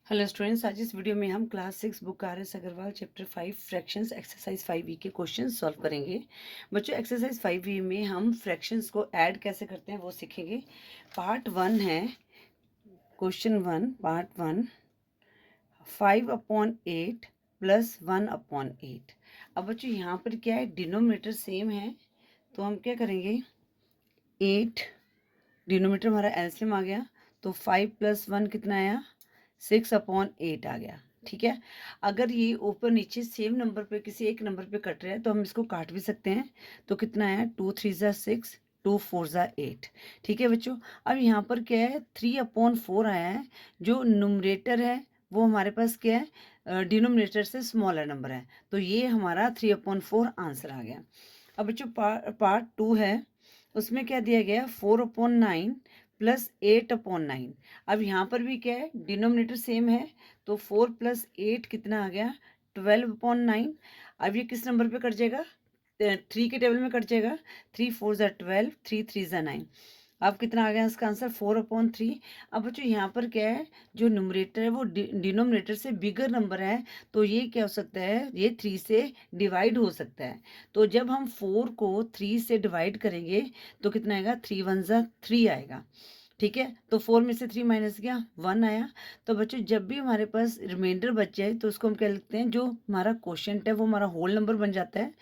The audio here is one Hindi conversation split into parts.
हेलो स्टूडेंट्स, आज इस वीडियो में हम class 6 book R S. Agarwal chapter 5 fractions exercise 5 के क्वेश्चन सॉल्व करेंगे। बच्चों, एक्सरसाइज 5 में हम फ्रैक्शंस को ऐड कैसे करते हैं वो सीखेंगे। पार्ट 1 है, क्वेश्चन 1, पार्ट 1, 5/8 प्लस 1/8। अब बच्चों यहाँ पर क्या है, डिनोमिनेटर सेम है तो हम क्या करेंगे, 8 डिनोमिनेटर हमारा एलसीएम आ गया तो 5 + 1 कितना आया, 6/8 आ गया। ठीक है, अगर ये ऊपर नीचे सेम नंबर पे किसी एक नंबर पे कट रहा है तो हम इसको काट भी सकते हैं। तो कितना आया, 2 3 ज़ा 6, 2 4 ज़ा 8। ठीक है बच्चों, अब यहाँ पर क्या है, 3/4 आया है। जो नुमरेटर है वो हमारे पास क्या है, डिनोमिनेटर से स्मॉलर नंबर है, तो ये हमारा 3/4 आंसर आ गया। अब बच्चों पार्ट 2 है, उसमें क्या दिया गया, 4/9 प्लस 8/9। अब यहाँ पर भी क्या है, डिनोमिनेटर सेम है तो 4 + 8 कितना आ गया, 12/9। अब ये किस नंबर पे कट जाएगा, 3 के टेबल में कट जाएगा। 3 4 ज़ा 12, 3 3 ज़ा 9। अब कितना आ गया इसका आंसर, 4/3। अब बच्चों यहाँ पर क्या है, जो न्यूमरेटर है वो डिनोमिनेटर से बिगर नंबर है, तो ये क्या हो सकता है, ये 3 से डिवाइड हो सकता है। तो जब हम 4 को 3 से डिवाइड करेंगे तो कितना आएगा, 3 1 ज़ा 3 आएगा। ठीक है, तो 4 में से 3 माइनस किया, 1 आया। तो बच्चों जब भी हमारे पास रिमाइंडर बच जाए तो उसको हम क्या लिखते हैं, जो हमारा क्वोशिएंट है वो हमारा होल नंबर बन जाता है।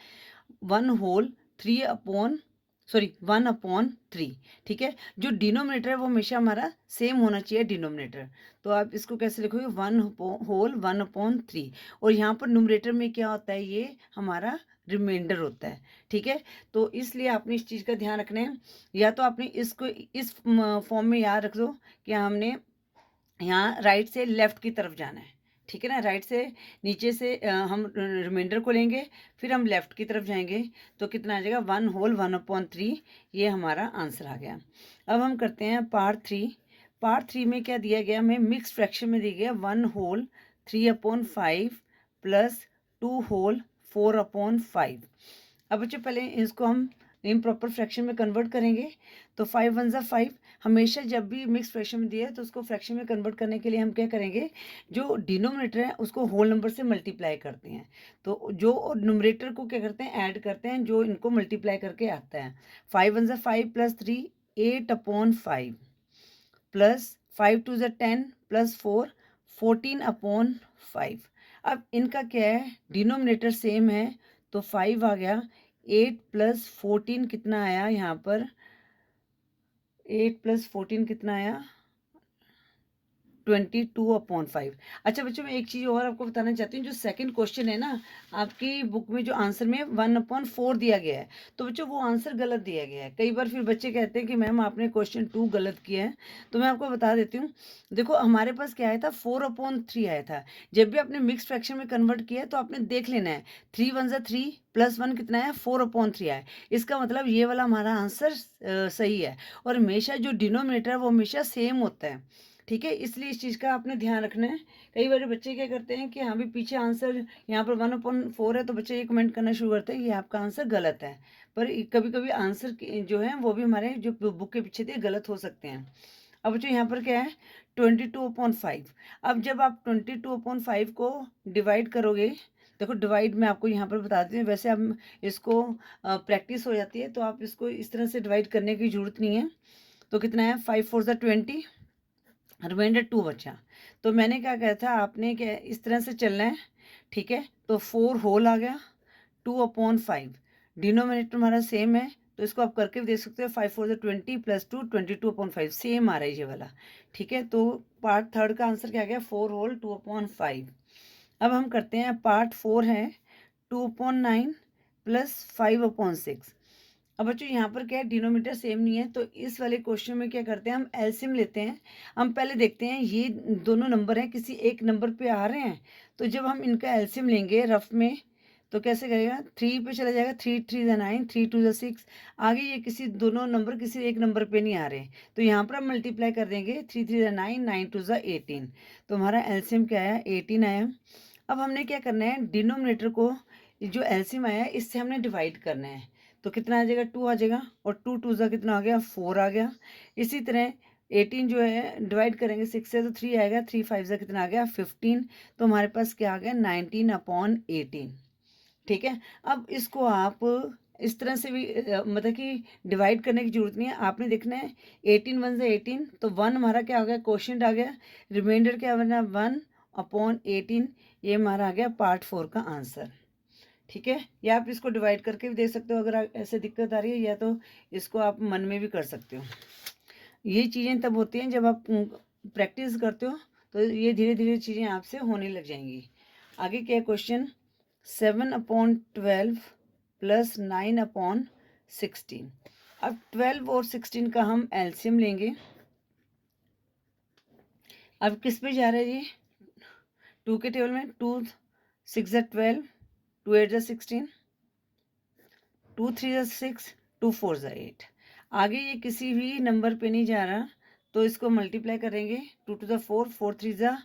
1/3। ठीक है, जो डिनोमिनेटर है वो हमेशा हमारा सेम होना चाहिए डिनोमिनेटर। तो आप इसको कैसे लिखोगे, 1/3। और यहाँ पर न्यूमरेटर में क्या होता है, ये हमारा रिमाइंडर होता है। ठीक है, तो इसलिए आपने इस चीज़ का ध्यान रखना है। या तो आपने इसको इस फॉर्म में याद रख दो कि हमने यहाँ राइट से लेफ्ट की तरफ जाना है। ठीक है ना, राइट से नीचे से हम रिमाइंडर को लेंगे, फिर हम लेफ्ट की तरफ जाएंगे तो कितना आ जाएगा, 1/1/3। ये हमारा आंसर आ गया। अब हम करते हैं पार्ट 3। पार्ट 3 में क्या दिया गया, हमें मिक्स फ्रैक्शन में दिया गया 1/3/5 प्लस 2/4/5। अब बच्चों पहले इसको हम इम्प्रॉपर फ्रैक्शन में कन्वर्ट करेंगे। तो 5 1 ज़ा 5। हमेशा जब भी मिक्स फ्रैक्शन में दिया है तो उसको फ्रैक्शन में कन्वर्ट करने के लिए हम क्या करेंगे, जो डिनोमिनेटर है उसको होल नंबर से मल्टीप्लाई करते हैं। तो जो न्यूमरेटर को क्या करते हैं, ऐड करते हैं जो इनको मल्टीप्लाई करके आता है। 5 1 ज़ा 5 प्लस 3, 8/5 प्लस 5 2 ज़ा 10 प्लस 4, 14/5। अब इनका क्या है, डिनोमिनेटर सेम है तो 5 आ गया। 8 + 14 कितना आया यहाँ पर, 8 + 14 कितना आया, 22/5। अच्छा बच्चों, मैं एक चीज़ और आपको बताना चाहती हूँ। जो सेकंड क्वेश्चन है ना, आपकी बुक में जो आंसर में 1/4 दिया गया है, तो बच्चों वो आंसर गलत दिया गया है। कई बार फिर बच्चे कहते हैं कि मैम आपने क्वेश्चन 2 गलत किया है। तो मैं आपको बता देती हूँ। देखो हमारे पास क्या आया था, 4/3 आया था। जब भी आपने मिक्स फ्रैक्शन में कन्वर्ट किया है तो आपने देख लेना है, 3 1 ज़ा 3 प्लस 1 कितना है, 4/3 आया। इसका मतलब ये वाला हमारा आंसर सही है। और हमेशा जो डिनोमिनेटर है वो हमेशा सेम होता है। ठीक है, इसलिए इस चीज़ का आपने ध्यान रखना है। कई बार बच्चे क्या करते हैं कि हाँ भी पीछे आंसर यहाँ पर 1/4 है तो बच्चे ये कमेंट करना शुरू करते हैं कि आपका आंसर गलत है। पर कभी कभी आंसर जो है वो भी हमारे जो बुक के पीछे थे गलत हो सकते हैं। अब बच्चों यहाँ पर क्या है, 22/5। अब जब आप 22/5 को डिवाइड करोगे, देखो डिवाइड में आपको यहाँ पर बताती हूँ। वैसे हम इसको प्रैक्टिस हो जाती है तो आप इसको इस तरह से डिवाइड करने की ज़रूरत नहीं है। तो कितना है, 5 4 ज़ा 20, रिमाइंडर 2 बचा। तो मैंने क्या कहा था, आपने क्या इस तरह से चलना है। ठीक है, तो 4 होल आ गया, 2/5। डिनोमिनेटर हमारा सेम है तो इसको आप करके भी देख सकते हो। 5 4 ज़ा 20 प्लस 2, 22/5 सेम आ रहा है ये वाला। ठीक है, तो पार्ट थर्ड का आंसर क्या गया, 4 होल 2/5। अब हम करते हैं पार्ट 4 है, 2/9 प्लस 5/6। अब बच्चों यहाँ पर क्या है, डिनोमीटर सेम नहीं है तो इस वाले क्वेश्चन में क्या करते हैं, हम एलसीएम लेते हैं। हम पहले देखते हैं ये दोनों नंबर हैं किसी एक नंबर पे आ रहे हैं, तो जब हम इनका एलसीएम लेंगे रफ में तो कैसे करेगा, 3 पे चला जाएगा, 3 3 ज़ा 9, 3 2 ज़ा 6। आगे ये किसी दोनों नंबर किसी एक नंबर पे नहीं आ रहे, तो यहाँ पर हम मल्टीप्लाई कर देंगे, 3 3 ज़ा 9, 9 2 ज़ा 18। तो हमारा एलसीएम क्या आया, 18 आया। अब हमने क्या करना है, डिनोमिनेटर को जो एलसीएम आया है इससे हमने डिवाइड करना है। तो कितना आ जाएगा, 2 आ जाएगा, और 2 2 ज़ा कितना आ गया, 4 आ गया। इसी तरह 18 जो है डिवाइड करेंगे 6 से तो 3 आएगा, 3 5 से कितना आ गया 15, तो हमारे पास क्या आ गया 19/18। ठीक है, अब इसको आप इस तरह से भी मतलब कि डिवाइड करने की जरूरत नहीं है, आपने देखना है 18 1 से 18, तो 1 हमारा क्या आ गया क्वोशिएंट आ गया, रिमाइंडर क्या बना 1/18, ये हमारा आ गया पार्ट 4 का आंसर। ठीक है, या आप इसको डिवाइड करके भी दे सकते हो अगर ऐसे दिक्कत आ रही है, या तो इसको आप मन में भी कर सकते हो। ये चीज़ें तब होती हैं जब आप प्रैक्टिस करते हो, तो ये धीरे धीरे चीज़ें आपसे होने लग जाएंगी। आगे क्या क्वेश्चन, 7/12 प्लस 9/16। अब 12 और 16 का हम एलसीएम लेंगे। अब किस पे जा रहा है ये, 2 के टेबल में, 2 6 12, 2 8 16, 2 3 6, 2 4 8। आगे ये किसी भी नंबर पे नहीं जा रहा, तो इसको मल्टीप्लाई करेंगे, 2 to the 4, 4 3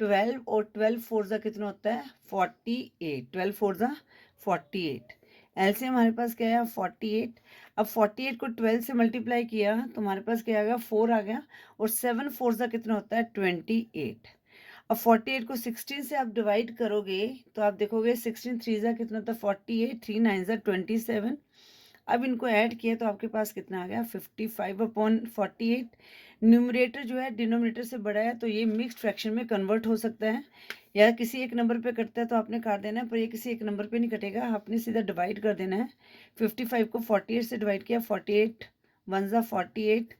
12, और 12 4 कितना होता है 48, 12 4 48। एलसीएम हमारे पास क्या है 48। अब 48 को 12 से मल्टीप्लाई किया तो हमारे पास क्या आ गया 4 आ गया, और 7 4 कितना होता है 28। अब 48 को 16 से आप डिवाइड करोगे तो आप देखोगे 16 3 कितना होता है 48, 3 9 27। अब इनको ऐड किया तो आपके पास कितना आ गया 55/48। न्यूमरेटर जो है डिनोमिनेटर से बड़ा है, तो ये मिक्स्ड फ्रैक्शन में कन्वर्ट हो सकता है, या किसी एक नंबर पे कटता है तो आपने काट देना है, पर ये किसी एक नंबर पे नहीं कटेगा, आपने सीधा डिवाइड कर देना है। 55 को 48 से डिवाइड किया, 48 1 48,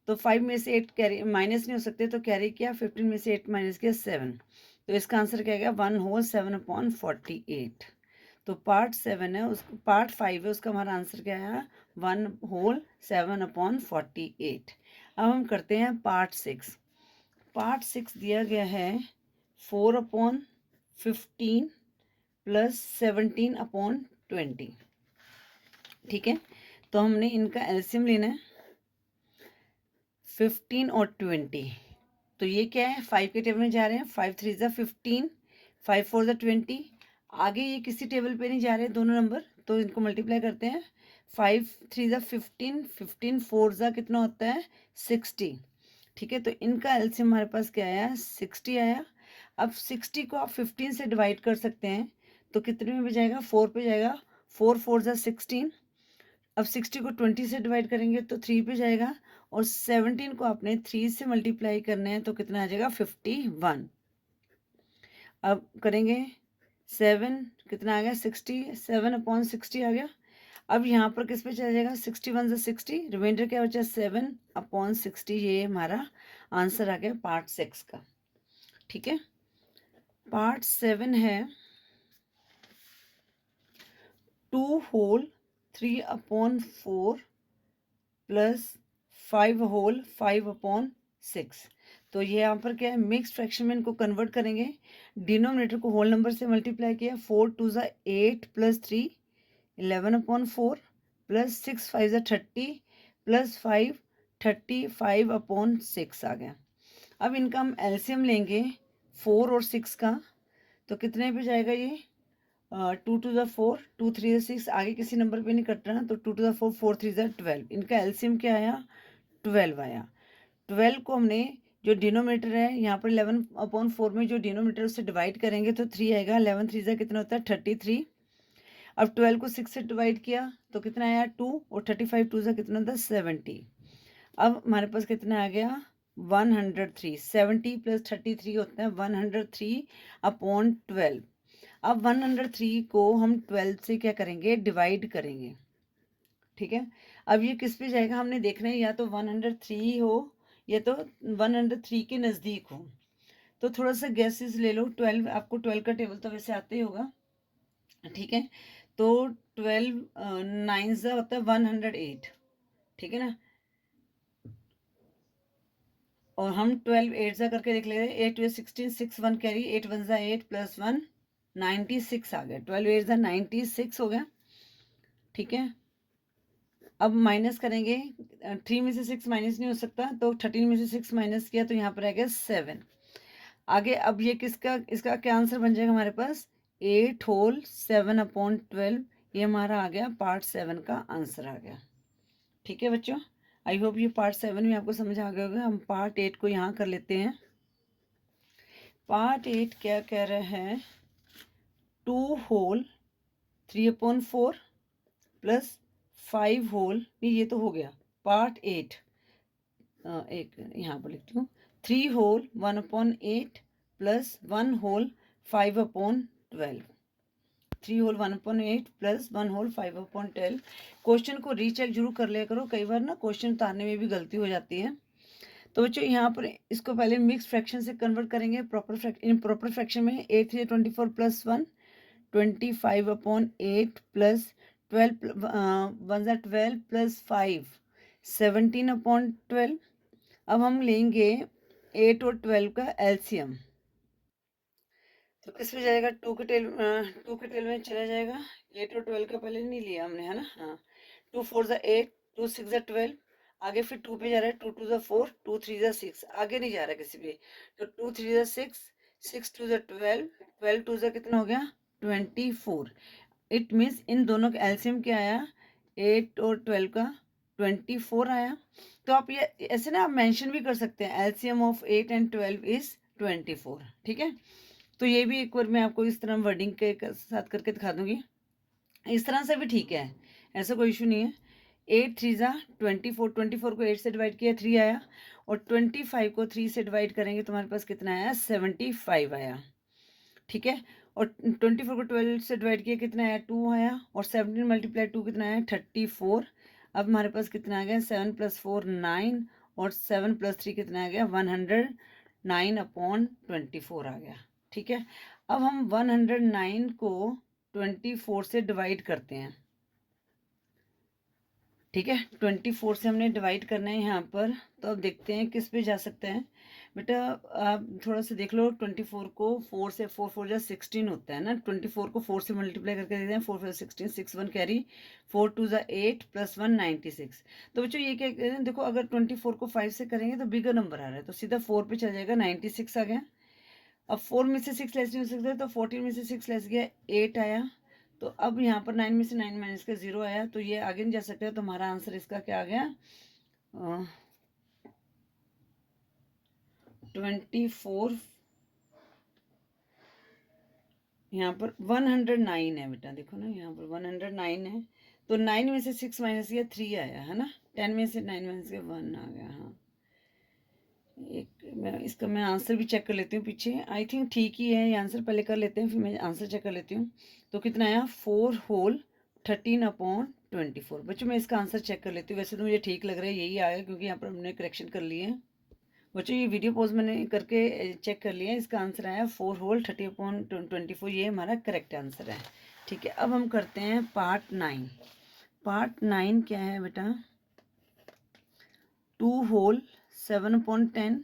तो 5 में से 8 कैरी माइनस नहीं हो सकते, तो कैरी किया, 15 में से 8 माइनस किया 7, तो इसका आंसर क्या गया 1/7/48। तो पार्ट 7 है, उस पार्ट 5 है, उसका हमारा आंसर क्या है 1/7/48। अब हम करते हैं पार्ट 6। पार्ट 6 दिया गया है 4/15 प्लस 17/20। ठीक है, तो हमने इनका एलसीएम लेना है 15 और 20। तो ये क्या है 5 के टेबल में जा रहे हैं, 5 3 15, 5 4 20। आगे ये किसी टेबल पे नहीं जा रहे दोनों नंबर, तो इनको मल्टीप्लाई करते हैं, 5 3 15, 15 4 कितना होता है 60। ठीक है, तो इनका एलसीएम हमारे पास क्या आया 60 आया। अब 60 को आप 15 से डिवाइड कर सकते हैं, तो कितने में जाएगा 4 पे जाएगा, 4 4 16। अब 60 को 20 से डिवाइड करेंगे तो 3 पे जाएगा, और 17 को आपने 3 से मल्टीप्लाई करना है तो कितना आ जाएगा 51। अब करेंगे 7 कितना आ गया 60, 7/60 आ गया। अब यहाँ पर किस पे चला जाएगा 61 से 60, रिमाइंडर क्या बचा 7/60। ये हमारा आंसर आ गया पार्ट 6 का। ठीक है, पार्ट 7 है 2 होल 3/4 प्लस 5 होल 5/6। तो ये यहाँ पर क्या है मिक्स फ्रैक्शन में इनको कन्वर्ट करेंगे, डिनोमिनेटर को होल नंबर से मल्टीप्लाई किया, 4 2 8 प्लस 3 11/4 प्लस 6 5 30 प्लस 5 35/6 आ गया। अब इनका हम एलसीएम लेंगे 4 और 6 का, तो कितने पे जाएगा ये 2 to the 4, 2 3 6, आगे किसी नंबर पे नहीं कट रहा, तो 2 to the 4, 4 3 12। इनका एलसीएम क्या आया 12 आया। 12 को हमने जो डिनोमिनेटर है यहाँ पर 11/4 में जो डिनोमिनेटर उससे डिवाइड करेंगे तो 3 आएगा, 11 3 कितना होता है 33। अब 12 को 6 से डिवाइड किया तो कितना आया 2, और 35 2 कितना होता है 70। अब हमारे पास कितना आ गया 103, 70 प्लस 33 होता है 103/12। अब 103 को हम 12 से क्या करेंगे डिवाइड करेंगे। ठीक है, अब ये किस पे जाएगा हमने देखना है, या तो 103 हो या तो 103 के नज़दीक हो। तो थोड़ा सा गैसेस ले लो, 12 आपको 12 का टेबल तो वैसे आते ही होगा। ठीक है, तो 12 9 से होता है 108। ठीक है ना, और हम 12 8 सा करके देख लेते हैं, 8 2 16, 6 1 कैरी, 8 1 8 प्लस 1 96 आ गया, 12 8 96 हो गया। ठीक है, अब माइनस करेंगे, 3 में से 6 माइनस नहीं हो सकता, तो 13 में से 6 माइनस किया तो यहाँ पर आ गया 7। आगे अब ये किसका इसका क्या आंसर बन जाएगा हमारे पास 8 होल 7/12। ये हमारा आ गया पार्ट 7 का आंसर आ गया। ठीक है बच्चों, आई होप ये पार्ट 7 में आपको समझ आ गया होगा। हम पार्ट 8 को यहाँ कर लेते हैं। पार्ट 8 क्या कह रहा है, 2 होल 3/4 प्लस 5 होल, नहीं ये तो हो गया पार्ट 8। एक यहाँ पर लिखती हूँ, 3 whole 1/8 plus 1 whole 5/12। 3 whole 1/8 plus 1 whole 5/12। Question को रीचेक जरूर कर लिया करो, कई बार ना क्वेश्चन उतारने में भी गलती हो जाती है। तो बच्चों यहाँ पर इसको पहले मिक्स फ्रैक्शन से कन्वर्ट करेंगे प्रॉपर फ्रैक्शन में। 8 3 24 प्लस 1 25/8 प्लस 12 1 12 प्लस 5 17/12। अब हम लेंगे 8 और 12 का एलसीएम, तो किस में जाएगा, 2 के टेल में चला जाएगा। 8 और 12 का पहले नहीं लिया हमने, है ना। हाँ, 2 4 8, 2 6 12, आगे फिर 2 पे जा रहा है, 2 2 4, 2 3 6, आगे नहीं जा रहा किसी पे। तो 2 3 6, 6 2 12, 12 2 कितना हो गया 24। इट मीन्स इन दोनों का एलसीएम क्या आया, 8 और 12 का 24 आया। तो आप ये ऐसे ना आप मेंशन भी कर सकते हैं, एलसीएम ऑफ 8 एंड 12 इज 24। ठीक है, तो ये भी एक बार मैं आपको इस तरह वर्डिंग के साथ करके दिखा दूंगी। इस तरह से भी ठीक है, ऐसा कोई इशू नहीं है। 8 3 24, 24 को 8 से डिवाइड किया 3 आया, और 25 को 3 से डिवाइड करेंगे तो हमारे पास कितना आया 75 आया। ठीक है, और 24 को 12 से डिवाइड किया कितना आया 2 आया, और 17 मल्टीप्लाई 2 कितना आया 34। अब हमारे पास कितना आ गया 7 + 4 9, और 7 + 3 कितना आ गया 109/24 आ गया। ठीक है, अब हम 109 को 24 से डिवाइड करते हैं। ठीक है, 24 से हमने डिवाइड करना है यहाँ पर। तो अब देखते हैं किस पे जा सकते हैं। बेटा आप थोड़ा सा देख लो, 24 को 4 से 4 4 जा 16 होता है ना। 24 को 4 से मल्टीप्लाई करके देखते हैं, 4 4 16, 6 1 कैरी, 4 2 8 प्लस 1 96। तो बच्चों ये क्या कहते हैं, देखो अगर 24 को 5 से करेंगे तो बिगर नंबर आ रहा है, तो सीधा 4 पे चल जाएगा, 96 आ गया। अब 4 में से 6 लेस नहीं हो सकता, तो 14 में से 6 लेस गया 8 आया। तो अब यहाँ पर 9 में से 9 माइनस का 0 आया, तो ये आगे नहीं जा सकता। तो हमारा आंसर इसका क्या आ गया 24। यहाँ पर 109 है बेटा, देखो ना यहाँ पर 109 है। तो 9 में से 6 माइनस किया 3 आया, है ना। 10 में से 9 माइनस किया 1 आ गया। हाँ, इसका मैं आंसर भी चेक कर लेती हूँ पीछे। आई थिंक ठीक ही है ये आंसर, पहले कर लेते हैं फिर मैं आंसर चेक कर लेती हूँ। तो कितना आया 4 होल 13/24। बच्चों मैं इसका आंसर चेक कर लेती हूँ। वैसे तो मुझे ठीक लग रहा है यही आएगा, क्योंकि यहाँ पर हमने करेक्शन कर लिए हैं। बच्चों ये वीडियो पॉज मैंने करके चेक कर लिया है। इसका आंसर आया 4 होल 30/24, ये हमारा करेक्ट आंसर है। ठीक है, अब हम करते हैं पार्ट 9। पार्ट 9 क्या है बेटा, 2 होल 7/10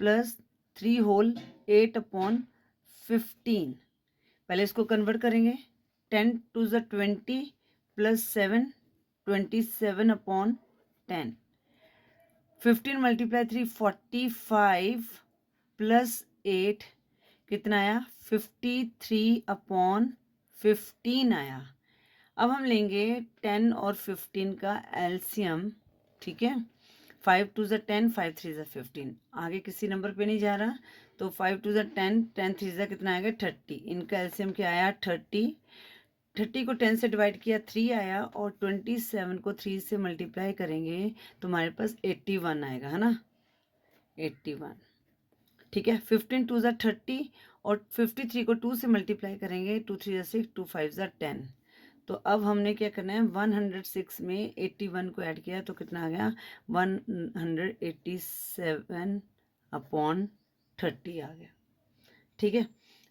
प्लस 3 होल 8/15। पहले इसको कन्वर्ट करेंगे। 10 2 20 प्लस 7 27/10। 15 मल्टीप्लाई 3 45 प्लस 8 कितना आया 53/15 आया। अब हम लेंगे 10 और 15 का एलसीएम। ठीक है, 5 2 10, 5 3 15, आगे किसी नंबर पे नहीं जा रहा। तो 5 2 10, 10 3 कितना आएगा 30। इनका एलसीएम क्या आया 30। 30 को 10 से डिवाइड किया 3 आया, और 27 को 3 से मल्टीप्लाई करेंगे तो हमारे पास 81 आएगा, है ना, 81। ठीक है, 15 2 30, और 53 को 2 से मल्टीप्लाई करेंगे, 2 3 6, 2 5 10। तो अब हमने क्या करना है 106 में 81 को ऐड किया तो कितना आ गया 187/30 आ गया। ठीक है,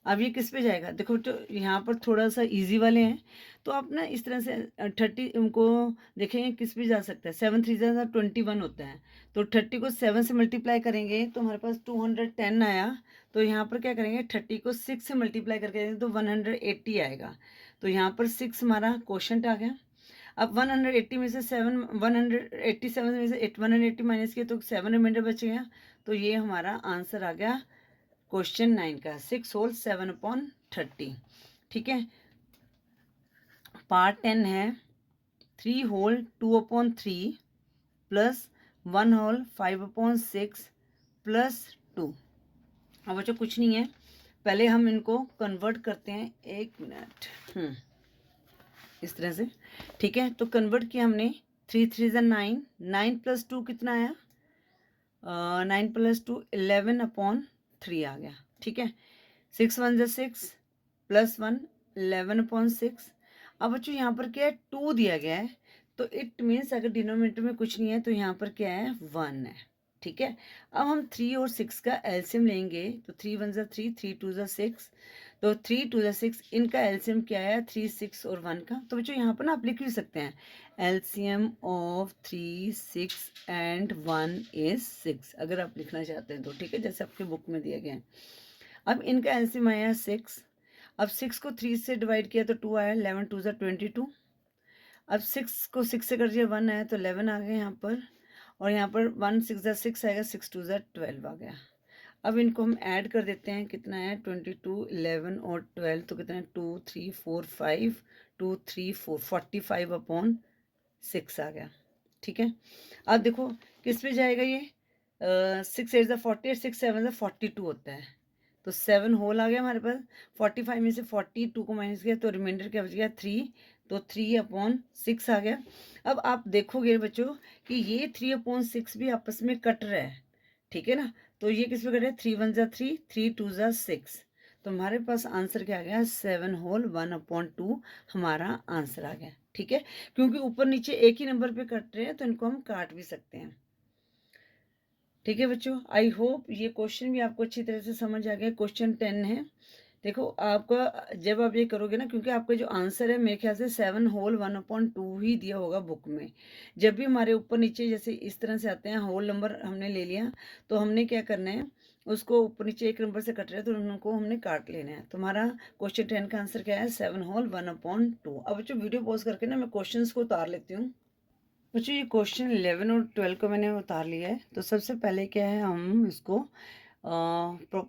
अब ये किस पे जाएगा, देखो तो यहाँ पर थोड़ा सा इजी वाले हैं, तो आप ना इस तरह से 30 उनको देखेंगे किस पे जा सकता है। 7 3 21 होता है, तो 30 को 7 से मल्टीप्लाई करेंगे तो हमारे पास 210 आया। तो यहाँ पर क्या करेंगे 30 को 6 से मल्टीप्लाई करके देंगे तो 180 आएगा। तो यहाँ पर 6 हमारा क्वोशंट आ गया। अब 180 में से 7 187 में से 180 माइनस किया तो 7 रिमाइंडर बच गया। तो ये हमारा आंसर आ गया क्वेश्चन 9 का 6 होल 7/30। ठीक है, पार्ट 10 है 3 होल 2/3 प्लस 1 होल 5/6 प्लस 2। अब बच्चों कुछ नहीं है, पहले हम इनको कन्वर्ट करते हैं, 1 मिनट। इस तरह से, ठीक है। तो कन्वर्ट किया हमने, 3 3 ज़ा 9, 9 प्लस 2 कितना आया, 9 प्लस 2 11/3 आ गया, ठीक है। 6 1 ज़ा 6 प्लस 1 11/6। अब बच्चों यहाँ पर क्या है, 2 दिया गया है, तो इट मीन्स अगर डिनोमिनेटर में कुछ नहीं है तो यहाँ पर क्या है, 1 है, ठीक है। अब हम 3 और 6 का एलसीएम लेंगे, तो 3 1 ज़ा 3, 3 2 ज़ा 6, तो 3 2 ज़ा 6, इनका एलसीएम क्या है, 3 6 और 1 का। तो बच्चों यहाँ पर ना आप लिख भी सकते हैं, एलसीएम ऑफ 3 6 एंड 1 इज 6, अगर आप लिखना चाहते हैं तो, ठीक है, जैसे आपके बुक में दिया गया है। अब इनका एलसीएम आया 6, अब 6 को 3 से डिवाइड किया तो 2 आया, 11 2 ज़ा 22। अब 6 को 6 से कर दिया, 1 आया, तो 11 आ गया यहाँ पर, और यहाँ पर 1 6 ज़ा 6 आएगा, 6 2 ज़ा 12 आ गया। अब इनको हम ऐड कर देते हैं, कितना है, 22 11 और 12, तो कितना है, 2 3 4 5, 2 3 4 45/6 आ गया, ठीक है। अब देखो किस पे जाएगा ये, 6 8 ज़ा 40, 6 7 ज़ा 42 होता है, तो 7 होल आ गया हमारे पास। 45 में से 42 को माइनस किया तो रिमाइंडर क्या बच गया, 3, तो 3/6 आ गया। अब आप देखोगे बच्चों कि ये 3/6 भी आपस में कट रहा है, ठीक है ना। तो ये किस पे कट रहा है, 3 1 ज़ा 3, 3 2 ज़ा 6, तो हमारे पास आंसर क्या आ गया, 7 होल 1/2 हमारा आंसर आ गया, ठीक है। क्योंकि ऊपर नीचे एक ही नंबर पे कट रहे हैं तो इनको हम काट भी सकते हैं, ठीक है बच्चों। आई होप ये क्वेश्चन भी आपको अच्छी तरह से समझ आ गया। क्वेश्चन 10 है, देखो आपका जब आप ये करोगे ना, क्योंकि आपका जो आंसर है मेरे ख्याल से 7 होल 1/2 ही दिया होगा बुक में। जब भी हमारे ऊपर नीचे जैसे इस तरह से आते हैं, होल नंबर हमने ले लिया, तो हमने क्या करना है, उसको ऊपर नीचे एक नंबर से कट रहे हैं तो उनको हमने काट लेना है। तो हमारा क्वेश्चन 10 का आंसर क्या है, 7 होल 1/2। अब बच्चों वीडियो पॉज करके ना मैं क्वेश्चन को उतार लेती हूँ। बच्चों ये क्वेश्चन 11 और 12 को मैंने उतार लिया है। तो सबसे पहले क्या है, हम इसको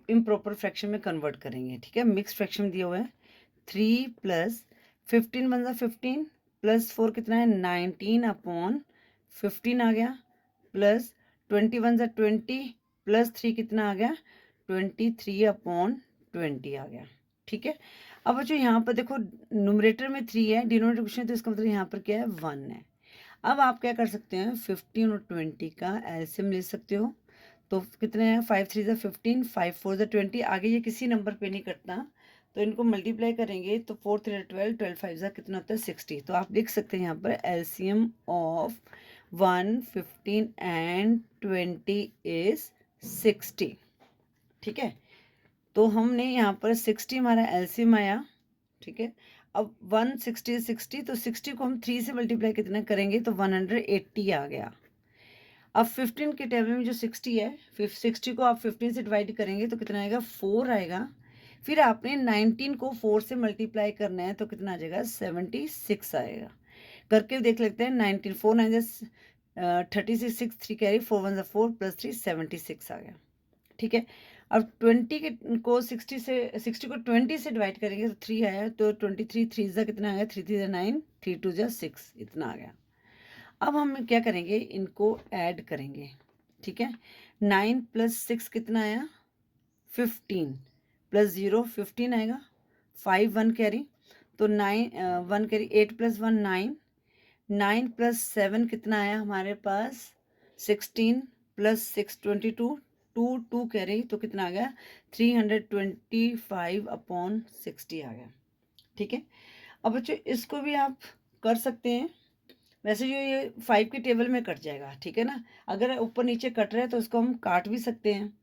इम्प्रॉपर फ्रैक्शन में कन्वर्ट करेंगे, ठीक है। मिक्स फ्रैक्शन दिया हुआ है, 3 प्लस 15 बन जा 15 प्लस 4 कितना है, 19/15 आ गया, प्लस 20 बन जा 20 प्लस 3 कितना आ गया, 23/20 आ गया, ठीक है। अब बच्चों यहाँ पर देखो न्यूमरेटर में 3 है, डिनोमिनेटर कुछ नहीं, तो इसका मतलब यहाँ पर क्या है, 1 है। अब आप क्या कर सकते हैं, 15 और 20 का एलसीएम ले सकते हो, तो कितने हैं, 5 3 ज़ा 15, 5 4 ज़ा 20, आगे ये किसी नंबर पे नहीं कटता, तो इनको मल्टीप्लाई करेंगे तो 4 3 12, 12 5 ज़ा कितना होता है, 60। तो आप लिख सकते हैं यहाँ पर एलसीएम ऑफ 1 15 एंड 20 इज 60, ठीक है। तो हमने यहाँ पर 60 हमारा एलसीएम आया, ठीक है। अब 160 60, तो 60 को हम 3 से मल्टीप्लाई कितना करेंगे तो 180 आ गया। अब 15 के टेबल में जो 60 है, 60 को आप 15 से डिवाइड करेंगे तो कितना आएगा, 4 आएगा। फिर आपने 19 को 4 से मल्टीप्लाई करना है तो कितना आ जाएगा, 76 आएगा। करके देख लेते हैं, 19 4 9 36 6 3 कैरी 4 1 4 प्लस 3 76 आ गया, ठीक है। अब 20 को 60 से 60 को 20 से डिवाइड करेंगे तो 3 आया, तो 23 3 ज़ा कितना आया, 3 3 ज़ा 9, 3 2 ज़ा 6, इतना आ गया। अब हम क्या करेंगे, इनको ऐड करेंगे, ठीक है। 9 प्लस 6 कितना आया, 15 प्लस 0 15 आएगा, 5 1 कैरी, तो 9 1 कैरी, 8 प्लस 1 9, 9 प्लस 7 कितना आया हमारे पास, 16 प्लस 6 22, 2 2 कैरी, तो कितना आ गया, 325/60 आ गया, ठीक है। अब बच्चों इसको भी आप कर सकते हैं, वैसे जो ये 5 के टेबल में कट जाएगा, ठीक है ना। अगर ऊपर नीचे कट रहा है तो उसको हम काट भी सकते हैं,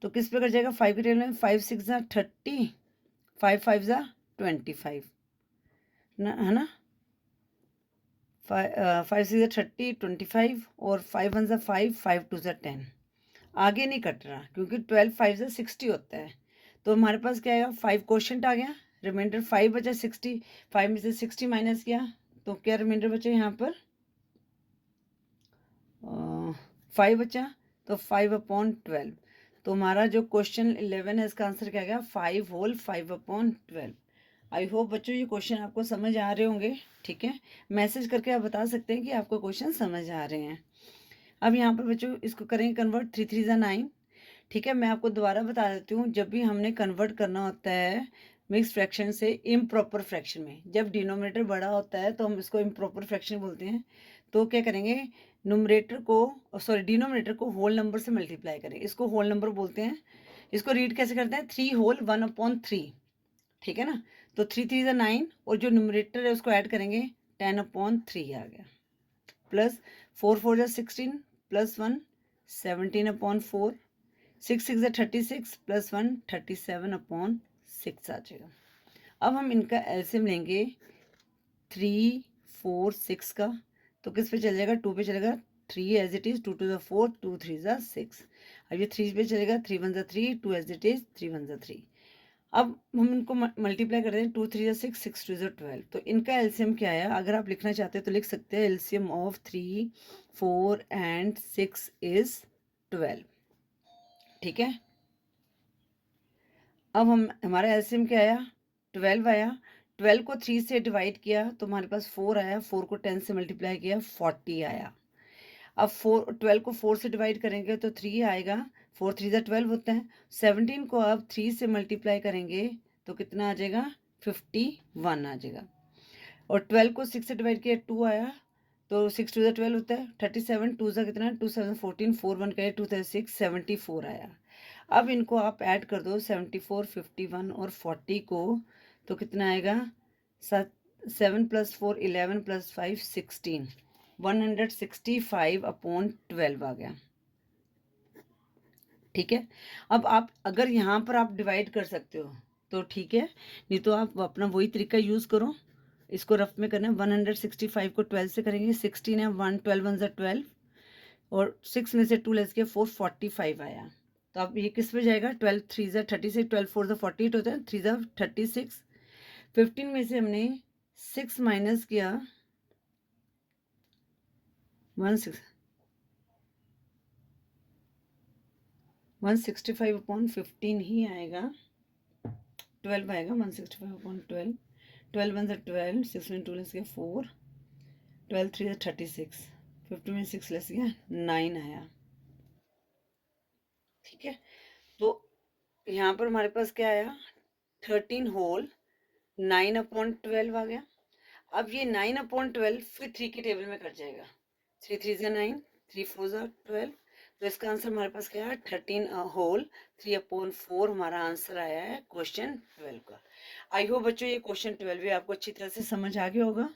तो किस पे कट जाएगा, 5 के टेबल में, 5 6 ज़ा 30, 5 5 ज़ा 25 ना, है ना। 5 6 ज़ा 30 25 और 5 1 ज़ा 5, 5 2 ज़ा 10, आगे नहीं कट रहा क्योंकि 12 5 ज़ा 60 होता है। तो हमारे पास क्या आएगा, 5 क्वोशंट आ गया, रिमाइंडर 5 बचा, 60 5 में से 60 माइनस किया तो क्या रिमाइंडर बचा यहाँ पर, 5 बचा, तो 5/12। तो हमारा जो क्वेश्चन 11 है इसका आंसर क्या गया, 5 होल 5/12। आई होप बच्चों ये क्वेश्चन आपको समझ आ रहे होंगे, ठीक है। मैसेज करके आप बता सकते हैं कि आपको क्वेश्चन समझ आ रहे हैं। अब यहाँ पर बच्चों इसको करेंगे कन्वर्ट, 3 3 ज़ा 9। ठीक है, मैं आपको दोबारा बता देती हूँ, जब भी हमने कन्वर्ट करना होता है मिक्स फ्रैक्शन से इम्प्रॉपर फ्रैक्शन में, जब डिनोमिनेटर बड़ा होता है तो हम इसको इम्प्रॉपर फ्रैक्शन बोलते हैं। तो क्या करेंगे, नुमरेटर को सॉरी डिनोमिनेटर को होल नंबर से मल्टीप्लाई करें, इसको होल नंबर बोलते हैं। इसको रीड कैसे करते हैं, 3 होल 1/3। ठीक है ना, तो 3 3 ज़ा 9 और जो न्यूमरेटर है उसको ऐड करेंगे 10/3 आ गया, प्लस 4 4 ज़ा 16 प्लस 1 17/4, 6 6 ज़ा 36 प्लस 1 37/6 आ जाएगा। अब हम इनका एलसीएम लेंगे 3 4 6 का, तो किस पे चलेगा, 2 पे चलेगा, 3 एज इट इज, 2 2 ज़ा 4, 2 3 ज़ा 6। अब ये 3 पे चलेगा, 3 1 ज़ा 3, 2 एज इट इज, 3 1 ज़ा 3। अब हम इनको मल्टीप्लाई कर रहे हैं, 2 3 ज़ा 6, 6 2 ज़ा 12। तो इनका एलसीएम क्या आया, अगर आप लिखना चाहते हैं तो लिख सकते हैं एलसीएम ऑफ 3 4 एंड 6 इज 12। ठीक है, अब हम हमारा एलसीएम क्या आया, 12 आया। 12 को 3 से डिवाइड किया तो हमारे पास 4 आया, 4 को 10 से मल्टीप्लाई किया 40 आया। अब 12 को 4 से डिवाइड करेंगे तो 3 आएगा, 4 3 ज़ा 12 होता है। 17 को अब 3 से मल्टीप्लाई करेंगे तो कितना आ जाएगा, 51 आ जाएगा। और 12 को 6 से डिवाइड किया 2 आया, तो 6 2 ज़ा 12 होता है। 37 2 ज़ा कितना, 2 7 14, 4 1 का 2 6 74 आया। अब इनको आप ऐड कर दो 74 51 और 40 को, तो कितना आएगा, 7 + 4 11 + 5 16, 165/12 आ गया। ठीक है, अब आप अगर यहाँ पर आप डिवाइड कर सकते हो तो ठीक है, नहीं तो आप अपना वही तरीका यूज़ करो। इसको रफ में करना है, 165 को 12 से करेंगे, 16 है, 1 12 1 ज़ा 12 और 6 में से 2 लेस किया 4 45 आया। तो अब ये किस पे जाएगा, 12 3 ज़ा 36, 12 4 ज़ा 48 होता है, 3 ज़ा 36। 15 में से हमने 6 माइनस किया 165/15 ही आएगा, 12 आएगा, 165/12। 12 1 ज़ा 12, 6 में 2 लेस किया 4, 12 3 ज़ा 36, 50 में 6 लेस किया 9 आया। ठीक है, तो यहाँ पर हमारे पास क्या आया, 13 होल 9/12 आ गया। अब ये 9/12 फिर 3 के टेबल में कट जाएगा, 3 3 ज़ा 9, 3 4 ज़ा 12। तो इसका आंसर हमारे पास क्या है, 13 होल 3/4 हमारा आंसर आया है क्वेश्चन 12 का। आई होप बच्चों ये क्वेश्चन 12 भी आपको अच्छी तरह से समझ आ गया होगा।